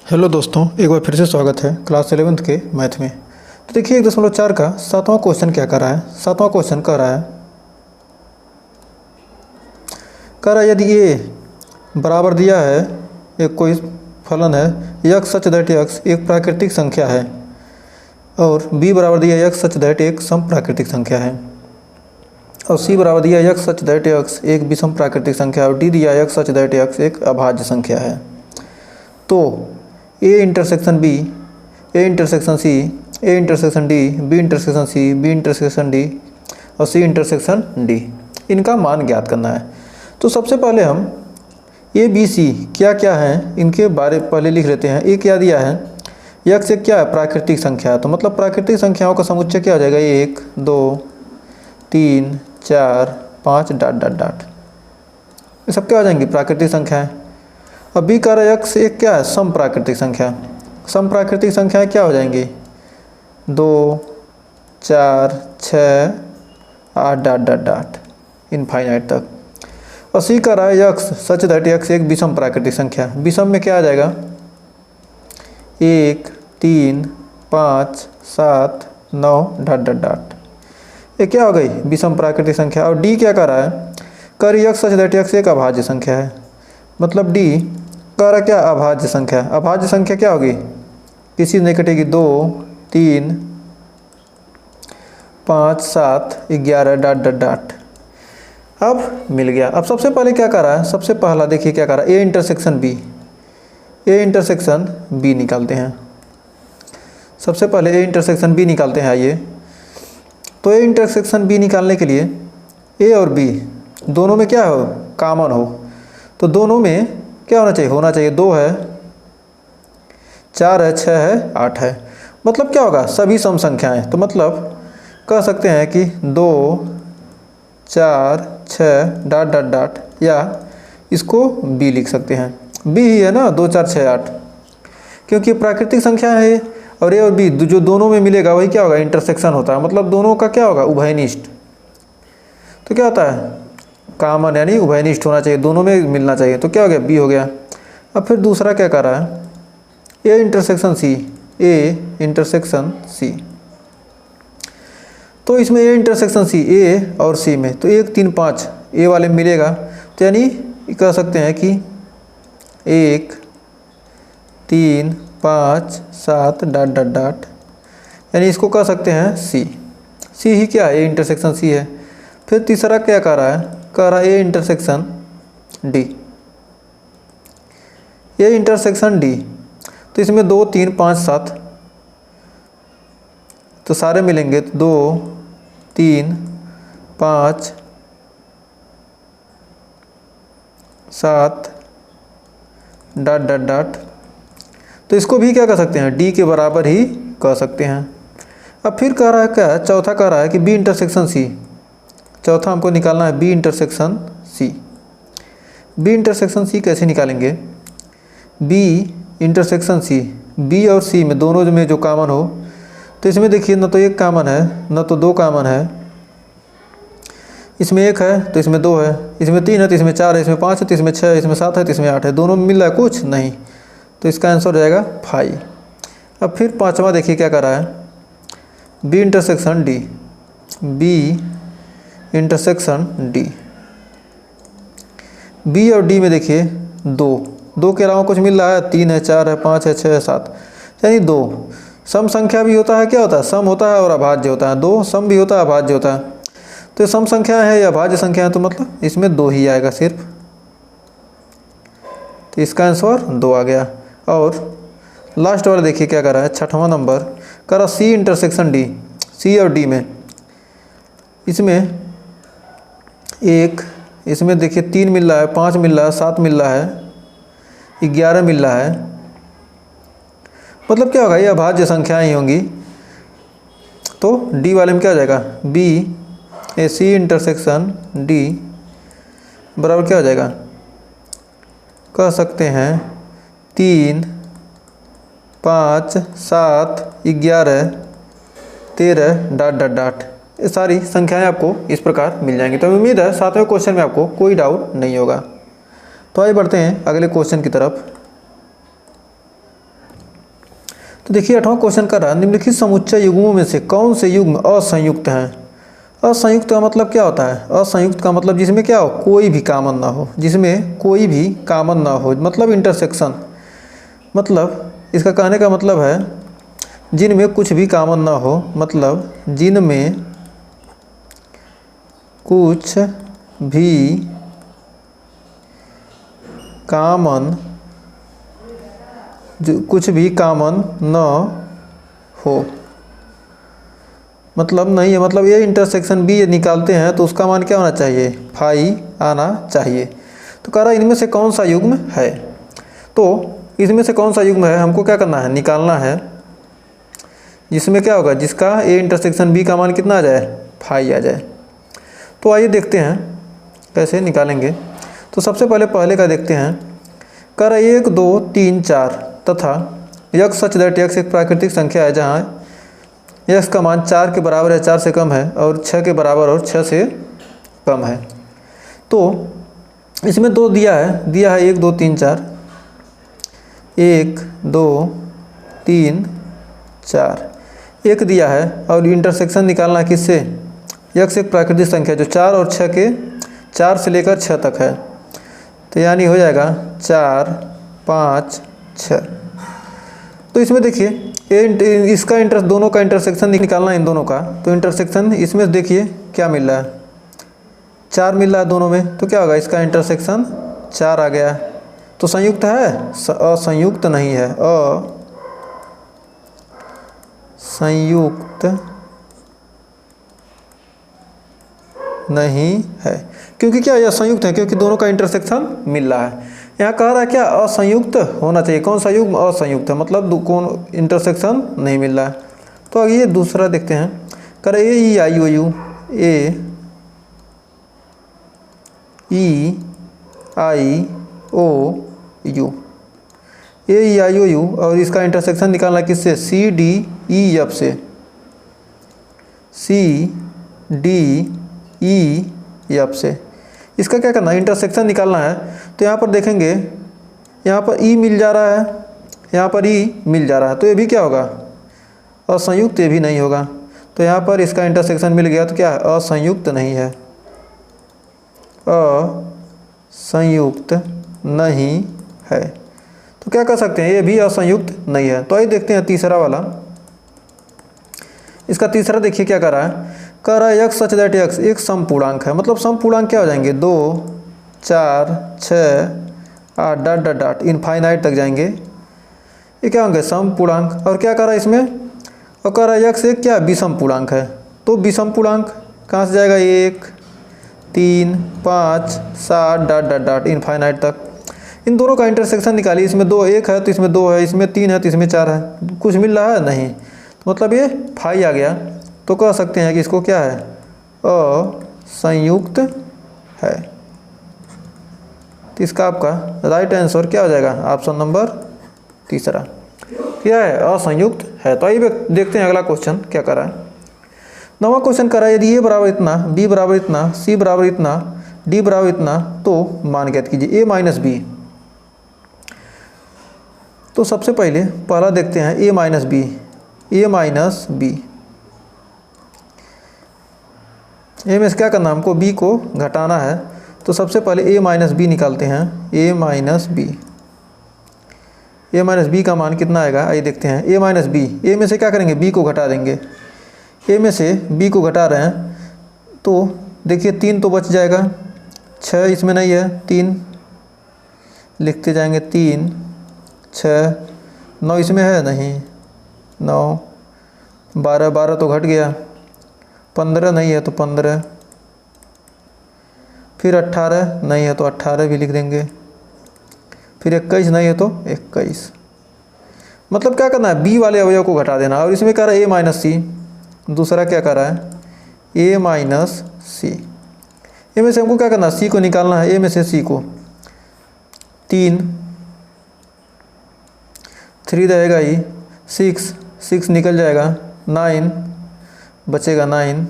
Hello दोस्तों, एक बार फिर से स्वागत है क्लास 11th के मैथ में। तो देखिए 1.4 का 7वां क्वेश्चन क्या कर रहा है। 7वां क्वेश्चन कह रहा है यदि ए बराबर दिया है, एक कोई फलन है यक्स सच दैट यक्स एक प्राकृतिक संख्या है, और बी बराबर दिया है यक्स सच दैट एक सम प्राकृतिक संख्या है, और सी बराबर दिया है यक्स सच दैट यक्स एक विषम प्राकृतिक संख्या है, और डी दिया है यक्स सच दैट यक्स एक अभाज्य संख्या है। तो A intersection B, A intersection C, A intersection D, B intersection C, B intersection D और सी इंटरसेक्शन डी, इनका मान ज्ञात करना है। तो सबसे पहले हम ए बी सी क्या क्या हैं इनके बारे पहले लिख लेते हैं। ए क्या दिया है, यक्स एक क्या है, प्राकृतिक संख्या। तो मतलब प्राकृतिक संख्याओं का समुच्चय क्या हो जाएगा, 1 2 3 4 5 डॉट डॉट डॉट, ये सब क्या हो जाएंगी, प्राकृतिक संख्याएं। अब बी का यक्स एक क्या है, सम प्राकृतिक संख्या। सम प्राकृतिक संख्याएं क्या हो जाएंगी, 2 4 6 8 डॉट डॉट डॉट इनफाइनाइट तक। और सी का रहा है यक्स सच दैट यक्स एक विषम प्राकृतिक संख्या। विषम में क्या आ जाएगा, 1 3 5 7 9 डॉट डॉट डॉट, ये क्या हो गई, विषम प्राकृतिक संख्या। और डी क्या कर रहा है, कर यक्स सच दैट यक्स एक अभाज्य संख्या है। मतलब डी कह रहा क्या, अभाज्य संख्या। अभाज्य संख्या क्या होगी, किसी नहीं कटेगी, 2 3 5 7 11 डॉट डॉट डॉट। अब मिल गया। अब सबसे पहले क्या कर रहा है, सबसे पहला देखिए क्या कर रहा है, A intersection B, A intersection B निकालते हैं। सबसे पहले ए इंटरसेक्शन बी निकालते हैं। आइए, तो ए इंटरसेक्शन बी निकालने के लिए ए और बी दोनों में क्या हो, कॉमन हो। तो दोनों में क्या होना चाहिए 2 है, 4 है, 6 है, 8 है। मतलब क्या होगा, सभी सम संख्याएं। तो मतलब कह सकते हैं कि 2 4 6 डॉट डॉट डॉट, या इसको बी लिख सकते हैं। बी ही है ना, 2 4 6 8, क्योंकि प्राकृतिक संख्या है। और ए और बी जो दोनों में मिलेगा वही क्या होगा, इंटरसेक्शन होता है। मतलब दोनों का क्या होगा, उभयनिष्ठ। तो क्या होता है, कॉमन यानी उभयनिष्ठ होना चाहिए, दोनों में मिलना चाहिए। तो क्या हो गया, बी हो गया। अब फिर दूसरा क्या कर रहा है, A intersection C, A intersection सी। तो इसमें ए इंटरसेक्शन सी, ए और सी में तो 1 3 5 ए वाले में मिलेगा। तो यानी कह सकते हैं कि 1 3 5 7 डॉट डॉट डॉट, यानी इसको कह सकते हैं सी। सी ही क्या है, ए इंटरसेक्शन सी है। फिर तीसरा क्या कर रहा है, कह रहा है A intersection D, A intersection D. तो इसमें 2 3 5 7 तो सारे मिलेंगे, 2 3 5 7 डॉट डॉट डॉट। तो इसको भी क्या कर सकते हैं, डी के बराबर ही कह सकते हैं। अब फिर कह रहा है क्या, चौथा कह रहा है कि बी इंटरसेक्शन सी। चौथा हमको निकालना है B intersection C. B intersection C कैसे निकालेंगे, बी इंटरसेक्शन सी, बी और सी में दोनों में जो कॉमन हो। तो इसमें देखिए न तो 1 कॉमन है, न तो 2 कॉमन है। इसमें 1 है तो इसमें 2 है, इसमें 3 है तो इसमें 4 है, इसमें 5 है तो इसमें 6 है, इसमें 7 है तो इसमें 8 है। दोनों में मिल रहा है कुछ नहीं, तो इसका आंसर हो जाएगा 5। अब फिर पाँचवा देखिए क्या कर रहा है, B intersection D, B intersection D. B और डी में देखिए 2 के अलावा कुछ मिल रहा है, 3 है, 4 है, 5 है, 6 है, 7, यानी 2। सम संख्या भी होता है, क्या होता है, सम होता है और अभाज्य होता है। 2 सम भी होता है, अभाज्य होता है। तो सम संख्या है या अभाज्य संख्या है, तो मतलब इसमें 2 ही आएगा सिर्फ। तो इसका आंसर 2 आ गया। और लास्ट वाला देखिए क्या कर रहा है, 6वां नंबर कर रहा सी इंटरसेक्शन डी। सी और डी में इसमें 1, इसमें देखिए 3 मिल रहा है, 5 मिल रहा है, 7 मिल रहा है, 11 मिल रहा है। मतलब क्या होगा, ये अभाज्य संख्याएं ही होंगी। तो डी वाले में क्या हो जाएगा, बी ए सी इंटरसेक्शन डी बराबर क्या हो जाएगा, कह सकते हैं 3 5 7 11 13 डॉट डॉट डॉट। ये सारी संख्याएं आपको इस प्रकार मिल जाएंगी। तो उम्मीद है 7वें क्वेश्चन में आपको कोई डाउट नहीं होगा। तो आइए बढ़ते हैं अगले क्वेश्चन की तरफ। तो देखिए 8वां क्वेश्चन कर रहा है, निम्नलिखित समुच्चय युग्मों में से कौन से युग्म असंयुक्त हैं। असंयुक्त का मतलब क्या होता है? असंयुक्त का मतलब जिसमें क्या हो, कोई भी कॉमन ना हो, जिसमें कोई भी कॉमन ना हो, मतलब इंटरसेक्शन। मतलब इसका कहने का मतलब है जिनमें कुछ भी कॉमन ना हो, मतलब जिनमें कुछ भी कॉमन कुछ भी कॉमन न हो, मतलब नहीं है, मतलब ये इंटरसेक्शन बी निकालते हैं तो उसका मान क्या होना चाहिए, फाई आना चाहिए। तो कह रहा है इनमें से कौन सा युग्म है। तो इसमें से कौन सा युग्म है हमको क्या करना है, निकालना है, जिसमें क्या होगा, जिसका ए इंटरसेक्शन बी का मान कितना आ जाए, फाई आ जाए। तो आइए देखते हैं कैसे निकालेंगे। तो सबसे पहले का देखते हैं। कह रहा है 1 2 3 4 तथा यक्स सच दैट यक्स एक प्राकृतिक संख्या है जहाँ यक्स का मान 4 के बराबर है, 4 से कम है, और 6 के बराबर और 6 से कम है। तो इसमें दो दिया है 1 2 3 4, 1 2 3 4 एक दिया है, और इंटरसेक्शन निकालना है किससे, यक्स एक प्राकृतिक संख्या जो 4 और 6 के 4 से लेकर 6 तक है। तो यानी हो जाएगा 4 5 6। तो इसमें देखिए इसका दोनों का इंटरसेक्शन निकालना है इन दोनों का। तो इंटरसेक्शन इसमें देखिए क्या मिल रहा है, 4 मिल रहा है दोनों में, तो क्या होगा, इसका इंटरसेक्शन 4 आ गया। तो संयुक्त है, असंयुक्त नहीं है, असंयुक्त नहीं है। क्योंकि क्या यह संयुक्त है, क्योंकि दोनों का इंटरसेक्शन मिल रहा है। यहाँ कह रहा है क्या, असंयुक्त होना चाहिए। कौन सा युग्म असंयुक्त है, मतलब कौन इंटरसेक्शन नहीं मिल रहा है। तो आगे दूसरा देखते हैं। कह रहे A E I O U, A E I O U, A E I O U, और इसका इंटरसेक्शन निकालना किससे, सी डी ई एफ से, सी डी ई एफ से। इसका क्या करना है, इंटरसेक्शन निकालना है। तो यहाँ पर देखेंगे, यहाँ पर ई मिल जा रहा है, यहाँ पर ई मिल जा रहा है, तो ये भी क्या होगा, असंयुक्त, ये भी नहीं होगा। तो यहाँ पर इसका इंटरसेक्शन मिल गया, तो क्या है, असंयुक्त नहीं है, असंयुक्त नहीं है। तो क्या कर सकते हैं, ये भी असंयुक्त नहीं है। तो आइए देखते हैं तीसरा वाला। इसका तीसरा देखिए क्या कर रहा है, कह रहा है यक्स सच दैट यक्स एक समपूर्णांक है। मतलब समपूर्णांक क्या हो जाएंगे, 2 4 6 8 डॉट डॉट डॉट इनफाइनाइट तक जाएंगे, ये क्या होंगे, समपूर्णांक। और क्या कर रहा है इसमें, और कह रहा है यक्स एक क्या विषम पूर्णांक है। तो विषम पूर्णांक कहाँ से जाएगा, 1 3 5 7 डॉट डॉट डॉट इनफाइनाइट तक। इन दोनों का इंटरसेक्शन निकालिए। इसमें 2 1 है तो इसमें 2 है, इसमें 3 है तो इसमें 4 है, कुछ मिल रहा है नहीं, तो मतलब ये फाई आ गया। तो कह सकते हैं कि इसको क्या है, असंयुक्त है। तो इसका आपका राइट आंसर क्या हो जाएगा, ऑप्शन नंबर तीसरा, क्या है, असंयुक्त है। तो आइए देखते हैं अगला क्वेश्चन क्या कर रहा है। 9वां क्वेश्चन कर रहा है, यदि ए बराबर इतना, बी बराबर इतना, सी बराबर इतना, डी बराबर इतना, तो मान ज्ञात कीजिए ए माइनस बी। तो सबसे पहला देखते हैं ए माइनस बी, ए माइनस बी। ए में से क्या करना, हमको बी को घटाना है। तो सबसे पहले ए माइनस बी निकालते हैं, ए माइनस बी। ए माइनस बी का मान कितना आएगा, आइए देखते हैं। ए माइनस बी, ए में से क्या करेंगे, बी को घटा देंगे। ए में से बी को घटा रहे हैं, तो देखिए 3 तो बच जाएगा, 6 इसमें नहीं है, 3 लिखते जाएंगे, 3 6 9 इसमें है नहीं, 9 12 12 तो घट गया, 15 नहीं है तो 15, फिर 18 नहीं है तो 18 भी लिख देंगे, फिर 21 नहीं है तो 21। मतलब क्या करना है, बी वाले अवयव को घटा देना। और इसमें कह रहा है ए माइनस सी, दूसरा क्या कर रहा है, ए माइनस सी। ए में से हमको क्या करना है, सी को निकालना है। ए में से सी को 3 रहेगा ही, 6 निकल जाएगा, 9 बचेगा 9,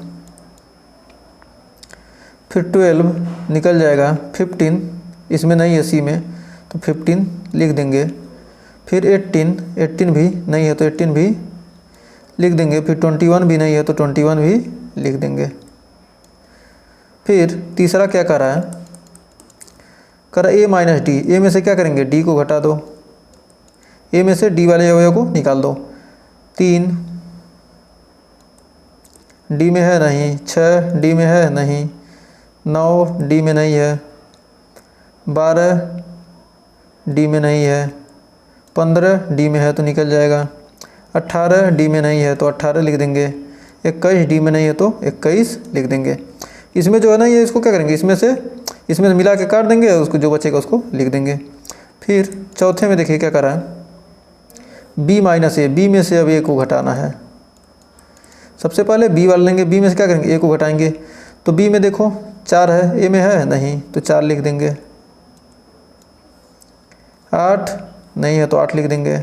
फिर 12 निकल जाएगा, 15 इसमें नहीं है सी में तो 15 लिख देंगे, फिर 18 भी नहीं है तो 18 भी लिख देंगे। फिर 21 भी नहीं है तो 21 भी लिख देंगे। फिर तीसरा क्या कर रहा है, कर a माइनस डी। ए में से क्या करेंगे, डी को घटा दो, ए में से डी वाले अवयव को निकाल दो। 3 डी में है नहीं, 6 डी में है नहीं, 9 डी में नहीं है, 12 डी में नहीं है, 15 डी में है तो निकल जाएगा, 18 डी में नहीं है तो 18 लिख देंगे, 21 डी में नहीं है तो 21 लिख देंगे। इसमें जो है ना, ये इसको क्या करेंगे, इसमें से मिला के काट देंगे, उसको जो बचेगा उसको लिख देंगे। फिर चौथे में देखिए क्या करा है, बी माइनस ए। बी में से अब ए को घटाना है। सबसे पहले बी वाला लेंगे, बी में से क्या करेंगे, ए को घटाएंगे। तो बी में देखो 4 है, ए में है नहीं तो 4 लिख देंगे, 8 नहीं है तो 8 लिख देंगे,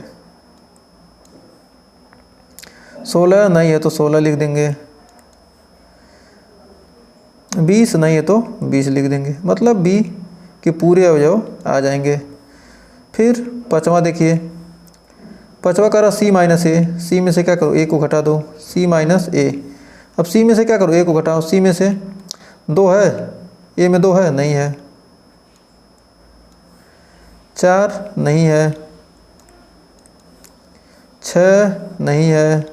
16 नहीं है तो 16 लिख देंगे, 20 नहीं है तो 20 लिख देंगे। मतलब बी के पूरे अवयव आ जाएंगे। फिर पाँचवा देखिए, पाँचवा करा सी माइनस ए। सी में से क्या करो, ए को घटा दो, सी माइनस ए। अब सी में से क्या करो, ए को घटाओ। सी में से 2 है, ए में 2 है नहीं है, 4 नहीं है, 6 नहीं है,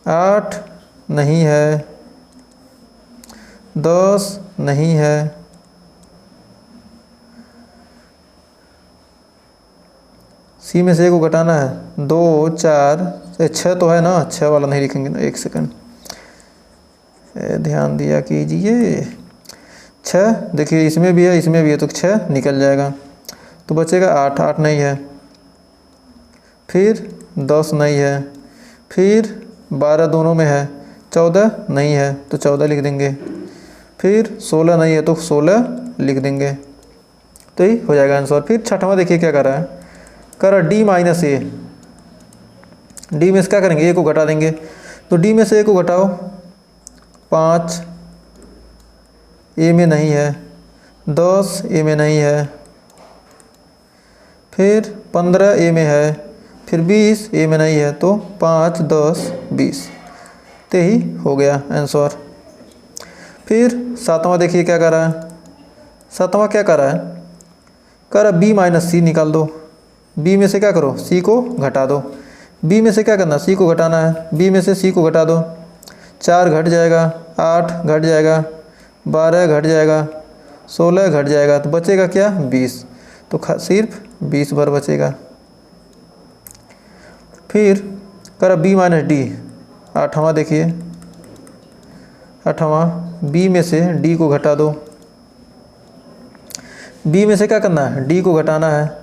8 नहीं है, 10 नहीं है, 'सी' में से 'ए' को घटाना है। 2 4 6 तो है ना, 6 वाला नहीं लिखेंगे ना, 1 सेकंड ध्यान दिया कीजिए। 6 देखिए इसमें भी है इसमें भी है तो 6 निकल जाएगा, तो बचेगा 8। 8 नहीं है, फिर 10 नहीं है, फिर 12 दोनों में है, 14 नहीं है तो 14 लिख देंगे, फिर 16 नहीं है तो 16 लिख देंगे। तो ये हो जाएगा आंसर। फिर छठवां देखिए क्या कर रहा है, कर डी माइनस ए। डी में से क्या करेंगे, ए को घटा देंगे। तो डी में से ए को घटाओ, 5 ए में नहीं है, 10 ए में नहीं है, फिर 15 ए में है, फिर 20 ए में नहीं है तो 5 10 20। तो ही हो गया आंसर। फिर सातवां देखिए क्या कर रहा है, सातवां क्या कर रहा है, कर बी माइनस सी निकाल दो। बी में से क्या करो, सी को घटा दो। बी में से क्या करना, सी को घटाना है। बी में से सी को घटा दो, 4 घट जाएगा, 8 घट जाएगा, 12 घट जाएगा, 16 घट जाएगा, तो बचेगा क्या, 20। तो सिर्फ 20 बार बचेगा। फिर कर बी माइनस डी। आठवां देखिए, आठवां बी में से डी को घटा दो। बी में से क्या करना है, डी को घटाना है।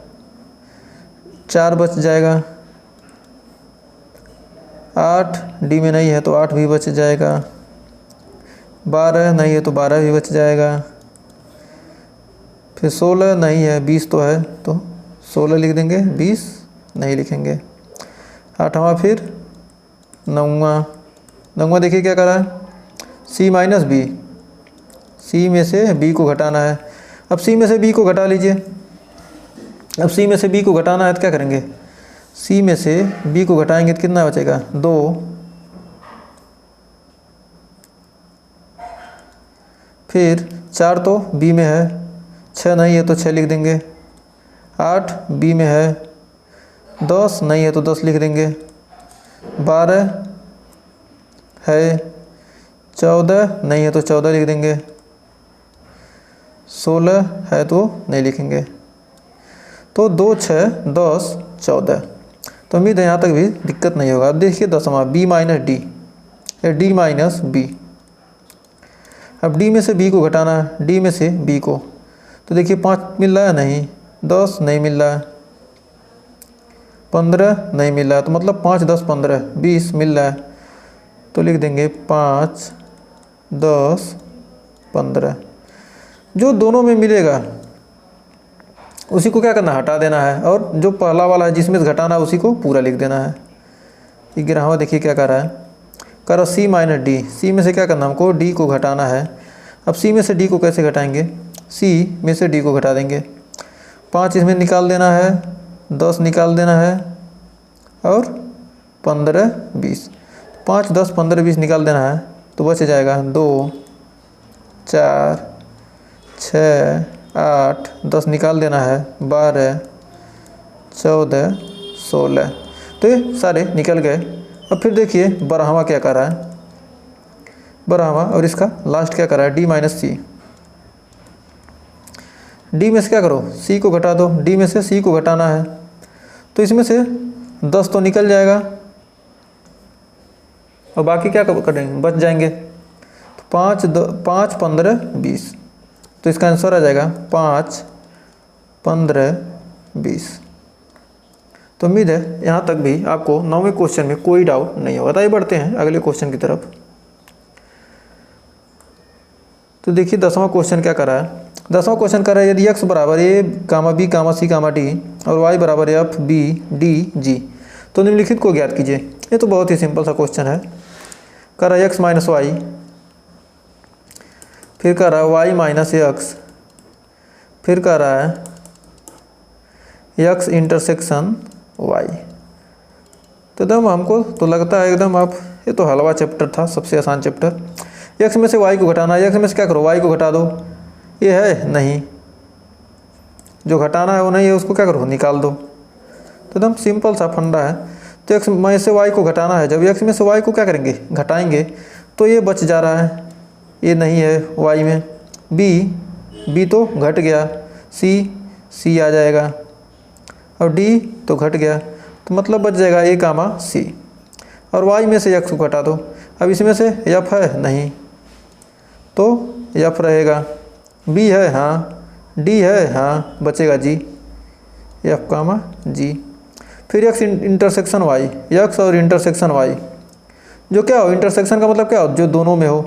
4 बच जाएगा, 8 डी में नहीं है तो 8 भी बच जाएगा, 12 नहीं है तो 12 भी बच जाएगा, फिर 16 नहीं है, 20 तो है तो 16 लिख देंगे, 20 नहीं लिखेंगे। आठवां फिर नौवां देखिए क्या करा है, सी माइनस बी। सी में से बी को घटाना है। अब सी में से बी को घटा लीजिए। अब सी में से बी को घटाना है तो क्या करेंगे, सी में से बी को घटाएंगे तो कितना बचेगा, 2। फिर 4 तो बी में है, 6 नहीं है तो 6 लिख देंगे, 8 बी में है, 10 नहीं है तो 10 लिख देंगे, 12 है, 14 नहीं है तो 14 लिख देंगे, 16 है तो नहीं लिखेंगे। तो 2 6 10 14। तो उम्मीद है यहाँ तक भी दिक्कत नहीं होगा। अब देखिए 10वां बी माइनस डी या डी माइनस बी। अब डी में से बी को घटाना है, डी में से बी को। तो देखिए 5 मिल रहा है नहीं, 10 नहीं मिल रहा है, 15 नहीं मिल रहा है, तो मतलब 5 10 15 20 मिल रहा है, तो लिख देंगे 5 10 15। जो दोनों में मिलेगा उसी को क्या करना, हटा देना है, और जो पहला वाला है जिसमें घटाना है उसी को पूरा लिख देना है। 11वां देखिए क्या कर रहा है, कर सी माइनस डी। सी में से क्या करना, हमको डी को घटाना है। अब सी में से डी को कैसे घटाएंगे, सी में से डी को घटा देंगे। 5 इसमें निकाल देना है, 10 निकाल देना है और 15 20, 5 10 15 20 निकाल देना है तो बच जाएगा 2 4 6 8 10 निकाल देना है 12 14 16। तो ये सारे निकल गए। अब फिर देखिए बरहमा क्या कर रहा है, बरहमा और इसका लास्ट क्या कर रहा है, डी माइनस सी। डी में से क्या करो, सी को घटा दो, डी में से सी को घटाना है तो इसमें से 10 तो निकल जाएगा और बाकी क्या करेंगे, बच जाएंगे। तो 5 15 20, तो इसका आंसर आ जाएगा 5 15 20। तो उम्मीद है यहाँ तक भी आपको 9वें क्वेश्चन में कोई डाउट नहीं होगा। तो आइए बढ़ते हैं अगले क्वेश्चन की तरफ। तो देखिए 10वां क्वेश्चन क्या कर रहा है। 10वां क्वेश्चन कर रहा है यदि x बराबर a comma b comma c comma d और y बराबर f b d g तो निम्नलिखित को ज्ञात कीजिए। ये तो बहुत ही सिंपल सा क्वेश्चन है। कर रहा है x माइनस वाई, फिर कर रहा है y माइनस एक्स, फिर कर रहा है x इंटरसेक्शन y। तो एकदम हमको तो लगता है एकदम आप ये तो हलवा चैप्टर था, सबसे आसान चैप्टर। x में से y को घटाना है, x में से क्या करो y को घटा दो, ये है नहीं, जो घटाना है वो नहीं है उसको क्या करो निकाल दो। तो एकदम सिंपल सा फंडा है। तो x में से y को घटाना है, जब x में से y को क्या करेंगे घटाएंगे तो ये बच जा रहा है, ये नहीं है y में, b तो घट गया, c आ जाएगा और d तो घट गया, तो मतलब बच जाएगा a कामा c। और y में से x को घटा दो, अब इसमें से f है नहीं तो f रहेगा, b है हाँ, d है हाँ, बचेगा g, f कामा g। फिर x इंटरसेक्शन y, x और इंटरसेक्शन y जो क्या हो, इंटरसेक्शन का मतलब क्या हो, जो दोनों में हो।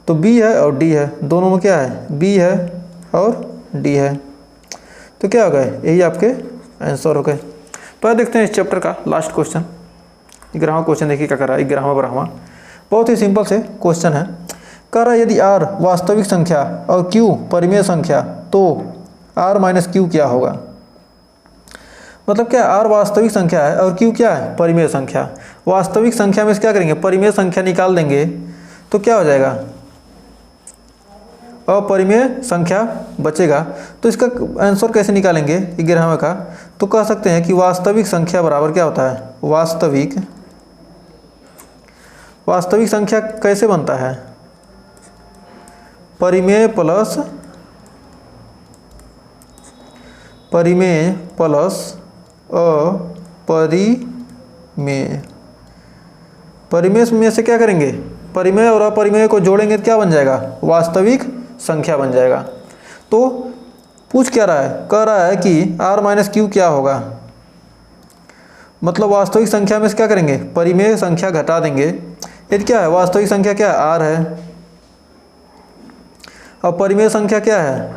तो b है और d है, दोनों में क्या है, b है और d है, तो क्या हो गए, यही आपके आंसर हो गए। तो देखते हैं इस चैप्टर का लास्ट क्वेश्चन। 11वां क्वेश्चन देखिए क्या कर रहा है, 11वां बरहमा, बहुत ही सिंपल से क्वेश्चन है। कह रहा है यदि r वास्तविक संख्या और q परिमेय संख्या तो r माइनस q क्या होगा। मतलब क्या, r वास्तविक संख्या है और q क्या है, परिमेय संख्या। वास्तविक संख्या में से क्या करेंगे, परिमेय संख्या निकाल देंगे तो क्या हो जाएगा, अपरिमेय संख्या बचेगा। तो इसका आंसर कैसे निकालेंगे 11वें का, तो कह सकते हैं कि वास्तविक संख्या बराबर क्या होता है, वास्तविक संख्या कैसे बनता है, परिमेय प्लस अपरिमेय। परिमेय में से क्या करेंगे, परिमेय और अपरिमेय को जोड़ेंगे तो क्या बन जाएगा, वास्तविक संख्या बन जाएगा। तो पूछ क्या रहा है, कह रहा है कि r माइनस क्यू क्या होगा। मतलब वास्तविक संख्या में से क्या करेंगे, परिमेय संख्या घटा देंगे। यदि क्या है, वास्तविक संख्या क्या है, r है, और परिमेय संख्या क्या है,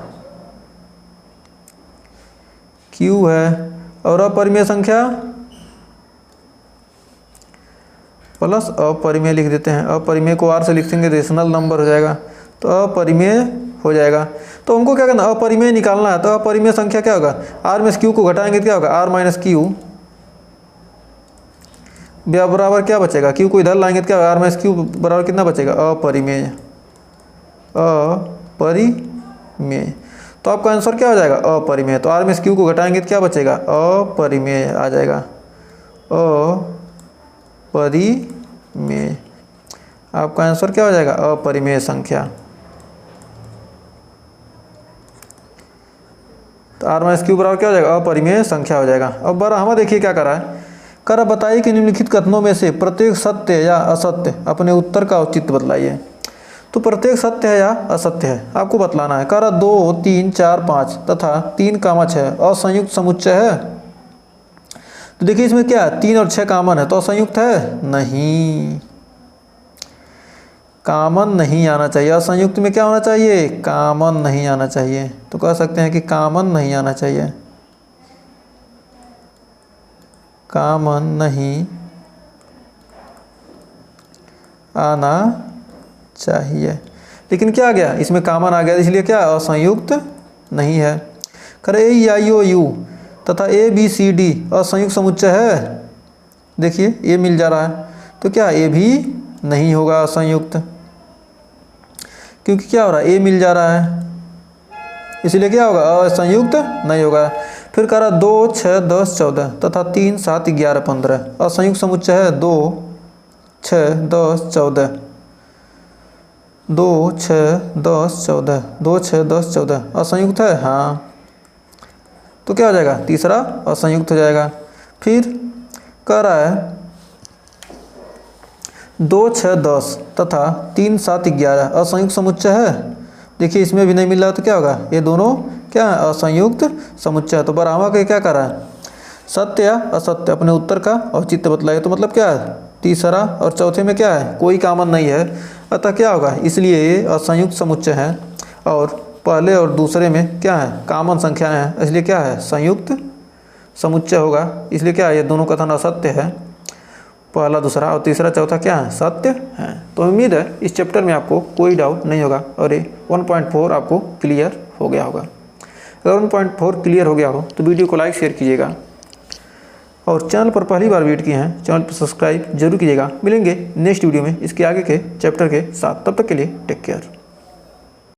q है, और अपरिमेय संख्या प्लस अपरिमेय लिख देते हैं। अपरिमेय को r से लिख देंगे, रेशनल नंबर हो जाएगा, तो अपरिमेय हो जाएगा। तो हमको क्या करना, अपरिमेय निकालना है। तो अपरिमेय संख्या क्या होगा, r में से q को घटाएंगे तो क्या होगा, r माइनस क्यू बराबर क्या बचेगा, q को इधर लाएंगे तो क्या होगा, r माइनस क्यू बराबर कितना बचेगा, अपरिमेय। तो आपका आंसर क्या हो जाएगा, अपरिमेय। तो r में से q को घटाएंगे तो क्या बचेगा, अपरिमेय आ जाएगा, अपरिमेय। आपका आंसर क्या हो जाएगा, अपरिमेय संख्या। तो r माइनस क्यू बराबर क्या हो जाएगा, अपरिमेय संख्या हो जाएगा। अब बरहमा देखिए क्या कर रहा है, कर बताइए कि निम्नलिखित कथनों में से प्रत्येक सत्य या असत्य, अपने उत्तर का औचित्य बतलाइए। तो प्रत्येक सत्य है या असत्य है आपको बतलाना है। कर 2 3 4 5 तथा 3 कामा 6 असंयुक्त समुच्चय है। तो देखिए इसमें क्या है, 3 और 6 कॉमन है, तो असंयुक्त है नहीं, कॉमन नहीं आना चाहिए। असंयुक्त में क्या होना चाहिए, कॉमन नहीं आना चाहिए। तो कह सकते हैं कि कॉमन नहीं आना चाहिए, कॉमन नहीं आना चाहिए। लेकिन क्या आ गया, इसमें कॉमन आ गया, इसलिए क्या असंयुक्त नहीं है। करे ए आई ओ यू, तथा ए बी सी डी असंयुक्त समुच्चय है, देखिए ए मिल जा रहा है, तो क्या ए भी नहीं होगा असंयुक्त, क्योंकि क्या हो रहा है ए मिल जा रहा है, इसलिए क्या होगा असंयुक्त नहीं होगा। फिर कह रहा 2 6 10 14 तथा 3 7 11 15 असंयुक्त समुच्चय है 2 6 10 14 2 6 10 14 2 6 10 14 असंयुक्त है, हाँ, तो क्या हो जाएगा तीसरा असंयुक्त हो जाएगा। फिर कह रहा है 2 6 10 तथा 3 7 11 असंयुक्त समुच्चय है, देखिए इसमें भी नहीं मिल रहा, तो क्या होगा ये दोनों क्या है असंयुक्त समुच्चय है। तो बराबर के क्या कर रहा है सत्य या असत्य अपने उत्तर का औचित्य बतलाइए, तो मतलब क्या है तीसरा और चौथे में क्या है कोई कॉमन नहीं है, अतः क्या होगा इसलिए ये असंयुक्त समुच्चय है, और पहले और दूसरे में क्या है कॉमन संख्याएं हैं, इसलिए क्या है संयुक्त समुच्चय होगा, इसलिए क्या है ये दोनों कथन असत्य है, पहला दूसरा और तीसरा चौथा क्या है सत्य है। तो उम्मीद है इस चैप्टर में आपको कोई डाउट नहीं होगा और ये 1.4 आपको क्लियर हो गया होगा। अगर 1.4 क्लियर हो गया हो तो वीडियो को लाइक शेयर कीजिएगा, और चैनल पर पहली बार विजिट किए हैं चैनल पर सब्सक्राइब जरूर कीजिएगा। मिलेंगे नेक्स्ट वीडियो में इसके आगे के चैप्टर के साथ, तब तक के लिए टेक केयर।